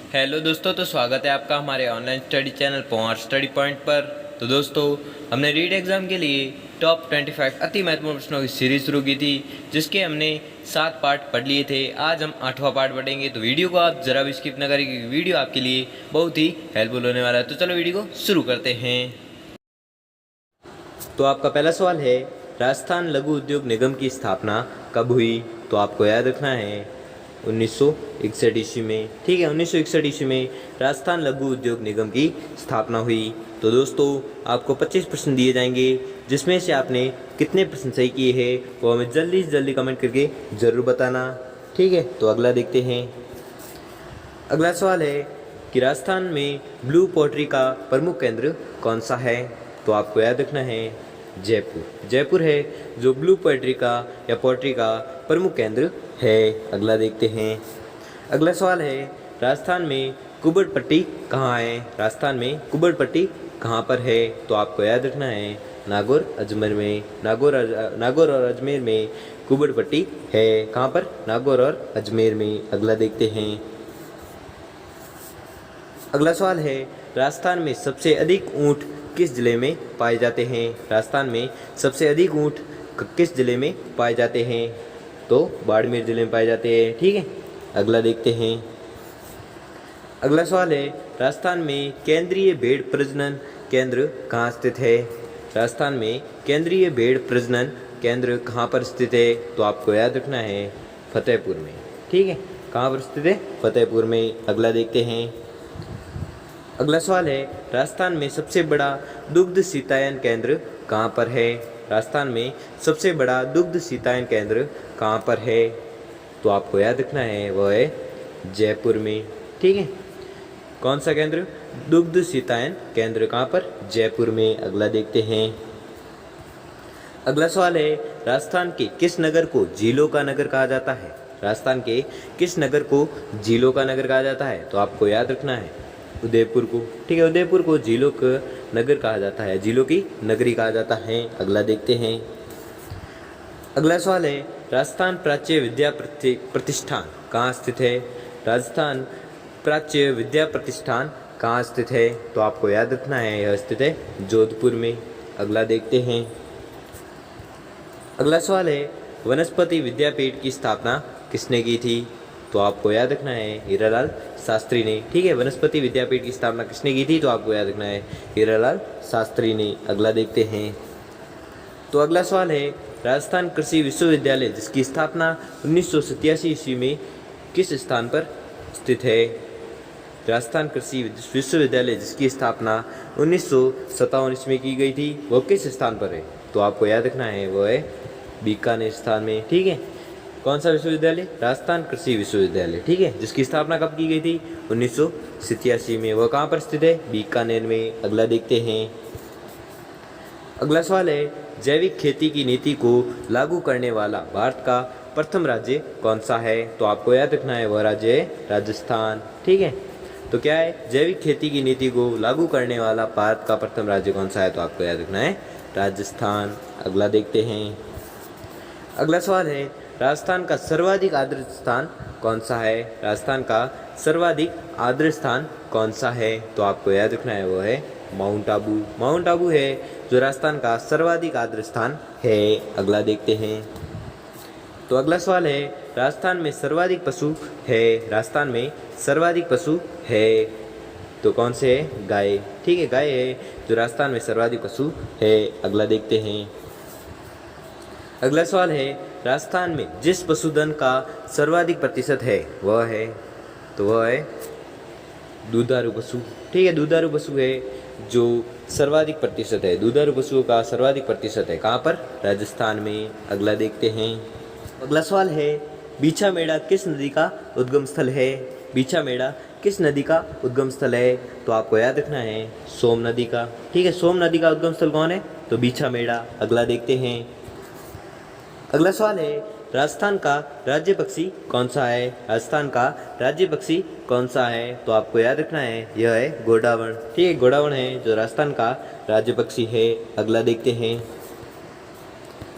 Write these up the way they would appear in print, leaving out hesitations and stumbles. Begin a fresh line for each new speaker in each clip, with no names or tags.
Hello दोस्तों, तो स्वागत है आपका हमारे online study channel power study point पर। तो दोस्तों, हमने रीड एग्ज़ाम के लिए टॉप 25 अति महत्वपूर्ण प्रश्नों की सीरीज शुरू की थी, जिसके हमने 7 पार्ट पढ़ लिए थे। आज हम 8वां पार्ट पढ़ेंगे, तो वीडियो को आप ज़रा भी स्किप न करें क्योंकि वीडियो आपके लिए बहुत ही हेल्पफुल होने वाला है। तो चलो वीडियो को शुरू करते हैं। तो आपका पहला सवाल है, राजस्थान लघु उद्योग निगम की स्थापना कब हुई? तो आपको याद रखना है 1961 ईस्वी में। ठीक है, 1961 ईस्वी में राजस्थान लघु उद्योग निगम की स्थापना हुई। तो दोस्तों, आपको 25 प्रश्न दिए जाएंगे, जिसमें से आपने कितने प्रश्न सही किए हैं वो हमें जल्दी से जल्दी कमेंट करके ज़रूर बताना। ठीक है, तो अगला देखते हैं। अगला सवाल है कि राजस्थान में ब्लू पोट्री का प्रमुख केंद्र कौन सा है? तो आपको याद रखना है जयपुर। जयपुर है जो ब्लू पोट्री का या पोट्री का प्रमुख केंद्र है। अगला देखते हैं। अगला सवाल है, राजस्थान में कुबड़ पट्टी कहाँ है? राजस्थान में कुबड़ पट्टी कहाँ पर है? तो आपको याद रखना है नागौर अजमेर में। नागौर और अजमेर में कुबड़ पट्टी है। कहाँ पर? नागौर और अजमेर में। अगला देखते हैं। अगला सवाल है, राजस्थान में सबसे अधिक ऊँट किस जिले में पाए जाते हैं? राजस्थान में सबसे अधिक ऊँट किस जिले में पाए जाते हैं? तो बाड़मेर जिले में पाए जाते हैं। ठीक है, अगला देखते हैं। अगला सवाल है, राजस्थान में केंद्रीय भेड़ प्रजनन केंद्र कहाँ स्थित है? राजस्थान में केंद्रीय भेड़ प्रजनन केंद्र कहाँ पर स्थित है? तो आपको याद रखना है फतेहपुर में। ठीक है, कहाँ पर स्थित है? फतेहपुर में। अगला देखते हैं। अगला सवाल है, राजस्थान में सबसे बड़ा दुग्ध शीतायन केंद्र कहाँ पर है? राजस्थान में सबसे बड़ा दुग्ध शीतायन केंद्र कहाँ पर है? तो आपको याद रखना है वह है जयपुर में। ठीक है, कौन सा केंद्र? दुग्ध शीतायन केंद्र कहाँ पर? जयपुर में। अगला देखते हैं। अगला सवाल है, राजस्थान के किस नगर को झीलों का नगर कहा जाता है? राजस्थान के किस नगर को झीलों का नगर कहा जाता है? तो आपको याद रखना है उदयपुर को। ठीक है, उदयपुर को झीलों का नगर कहा जाता है, झीलों की नगरी कहा जाता है। अगला देखते हैं। अगला सवाल है, राजस्थान प्राच्य विद्या प्रतिष्ठान कहाँ स्थित है? राजस्थान प्राच्य विद्या प्रतिष्ठान कहाँ स्थित है? तो आपको याद रखना है यह स्थित है जोधपुर में। अगला देखते हैं। अगला सवाल है, वनस्पति विद्यापीठ की स्थापना किसने की थी? तो आपको याद रखना है हीरालाल शास्त्री ने। ठीक है, वनस्पति विद्यापीठ की स्थापना किसने की थी? तो आपको याद रखना है हीरालाल शास्त्री ने। अगला देखते हैं। तो अगला सवाल है, राजस्थान कृषि विश्वविद्यालय जिसकी स्थापना 1987 ईस्वी में किस स्थान पर स्थित है? राजस्थान कृषि विश्वविद्यालय जिसकी स्थापना 1957 ईस्वी में की गई थी, वो किस स्थान पर है? तो आपको याद रखना है वो है बीकानेर स्थान में। ठीक है, कौन सा विश्वविद्यालय? राजस्थान कृषि विश्वविद्यालय। ठीक है, जिसकी स्थापना कब की गई थी? 1987 में। वह कहाँ पर स्थित है? बीकानेर में। अगला देखते हैं। अगला सवाल है, जैविक खेती की नीति को लागू करने वाला भारत का प्रथम राज्य कौन सा है? तो आपको याद रखना है वह राज्य है राजस्थान। ठीक है, तो क्या है? जैविक खेती की नीति को लागू करने वाला भारत का प्रथम राज्य कौन सा है? तो आपको याद रखना है राजस्थान। अगला देखते हैं। अगला सवाल है, राजस्थान का सर्वाधिक आर्द्र स्थान कौन सा है? राजस्थान का सर्वाधिक आर्द्र स्थान कौन सा है? तो आपको याद रखना है वो है माउंट आबू। माउंट आबू है जो राजस्थान का सर्वाधिक आर्द्र स्थान है। अगला देखते हैं। तो अगला सवाल है, राजस्थान में सर्वाधिक पशु है? राजस्थान में सर्वाधिक पशु है तो कौन से है? गाय। ठीक है, गाय है जो राजस्थान में सर्वाधिक पशु है। अगला देखते हैं। अगला सवाल है, राजस्थान में जिस पशुधन का सर्वाधिक प्रतिशत है वह है? तो वह है दुधारू पशु। ठीक है, दुधारू पशु है जो सर्वाधिक प्रतिशत है। दुधारू पशुओं का सर्वाधिक प्रतिशत है कहाँ पर? राजस्थान में। अगला देखते हैं। अगला सवाल है, बीछा मेड़ा किस नदी का उद्गम स्थल है? बीछा मेड़ा किस नदी का उद्गम स्थल है? तो आपको याद रखना है सोम नदी का। ठीक है, सोम नदी का उद्गम स्थल कौन है? तो बीछा मेड़ा। अगला देखते हैं। अगला सवाल है, राजस्थान का राज्य पक्षी कौन सा है? राजस्थान का राज्य पक्षी कौन सा है? तो आपको याद रखना है यह है गोडावण। ठीक है, गोडावण है जो राजस्थान का राज्य पक्षी है। अगला देखते हैं।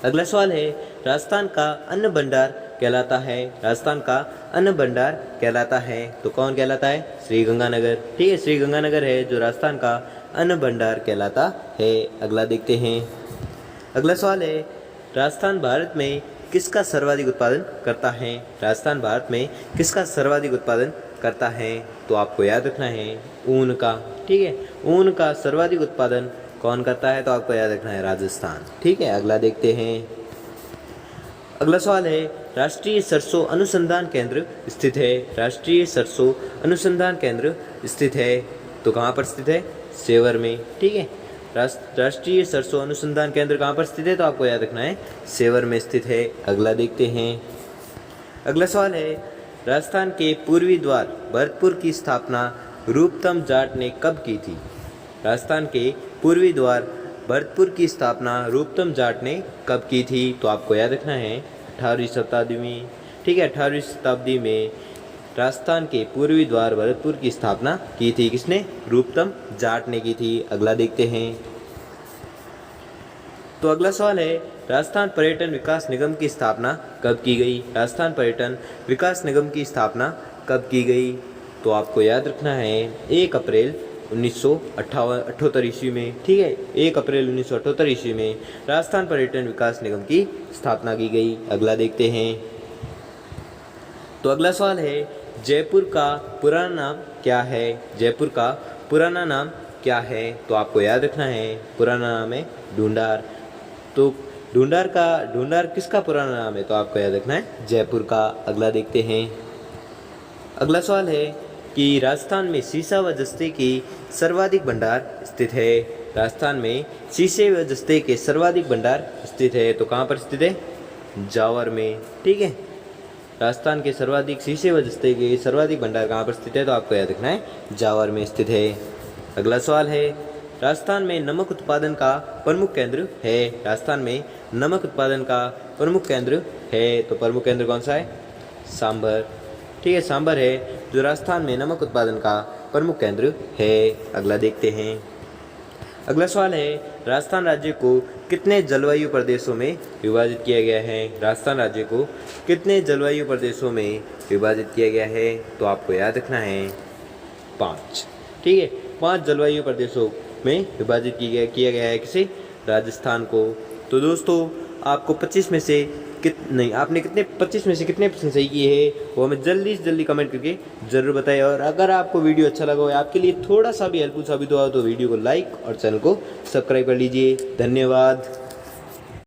अगला सवाल है, राजस्थान का अन्न भंडार कहलाता है? राजस्थान का अन्न भंडार कहलाता है? तो कौन कहलाता है? श्री गंगानगर। ठीक है, श्री गंगानगर है जो राजस्थान का अन्न भंडार कहलाता है। अगला देखते हैं। अगला सवाल है, राजस्थान भारत में किसका सर्वाधिक उत्पादन करता है? राजस्थान भारत में किसका सर्वाधिक उत्पादन करता है? तो आपको याद रखना है ऊन का। ठीक है, ऊन का सर्वाधिक उत्पादन कौन करता है? तो आपको याद रखना है राजस्थान। ठीक है, अगला देखते हैं। अगला सवाल है, राष्ट्रीय सरसों अनुसंधान केंद्र स्थित है? राष्ट्रीय सरसों अनुसंधान केंद्र स्थित है तो कहाँ पर स्थित है? सेवर में। ठीक है, राष्ट्रीय सरसों अनुसंधान केंद्र कहाँ पर स्थित है? तो आपको याद रखना है सेवर में स्थित है। अगला देखते हैं। अगला सवाल है, राजस्थान के पूर्वी द्वार भरतपुर की स्थापना रूपतम जाट ने कब की थी? राजस्थान के पूर्वी द्वार भरतपुर की स्थापना रूपतम जाट ने कब की थी? तो आपको याद रखना है 18वीं शताब्दी में। ठीक है, 18वीं शताब्दी में राजस्थान के पूर्वी द्वार भरतपुर की स्थापना की थी। किसने? रूपतम जाट ने की थी। अगला देखते हैं। तो अगला सवाल है, राजस्थान पर्यटन विकास निगम की स्थापना कब की गई? राजस्थान पर्यटन विकास निगम की स्थापना कब की गई? तो आपको याद रखना है 1 अप्रैल 1978 ईस्वी में। ठीक है, 1 अप्रैल 1978 ईस्वी में राजस्थान पर्यटन विकास निगम की स्थापना की गई। अगला देखते हैं। तो अगला सवाल है, जयपुर का पुराना नाम क्या है? जयपुर का पुराना नाम क्या है? तो आपको याद रखना है पुराना नाम है ढूंढार। तो ढूंढार किसका पुराना नाम है? तो आपको याद रखना है जयपुर का। अगला देखते हैं। अगला सवाल है कि राजस्थान में सीसा व जस्ते की सर्वाधिक भंडार स्थित है? राजस्थान में शीशे व जस्ते के सर्वाधिक भंडार स्थित है तो कहाँ पर स्थित है? जावर में। ठीक है, राजस्थान के सर्वाधिक शीशे व जस्ते के सर्वाधिक भंडार कहाँ पर स्थित है? तो आपको याद रखना है जावर में स्थित है। अगला सवाल है, राजस्थान में नमक उत्पादन का प्रमुख केंद्र है? राजस्थान में नमक उत्पादन का प्रमुख केंद्र है तो प्रमुख केंद्र कौन सा है? सांभर। ठीक है, सांभर है जो राजस्थान में नमक उत्पादन का प्रमुख केंद्र है। अगला देखते हैं। अगला सवाल है, राजस्थान राज्य को कितने जलवायु प्रदेशों में विभाजित किया गया है? राजस्थान राज्य को कितने जलवायु प्रदेशों में विभाजित किया गया है? तो आपको याद रखना है 5। ठीक है, 5 जलवायु प्रदेशों में विभाजित किया गया है किसे? राजस्थान को। तो दोस्तों, आपको 25 में से आपने कितने 25 में से कितने % सही किए हैं वो हमें जल्दी से जल्दी कमेंट करके ज़रूर बताएं। और अगर आपको वीडियो अच्छा लगा हो, आपके लिए थोड़ा सा भी हेल्पफुल साबित हुआ तो वीडियो को लाइक और चैनल को सब्सक्राइब कर लीजिए। धन्यवाद।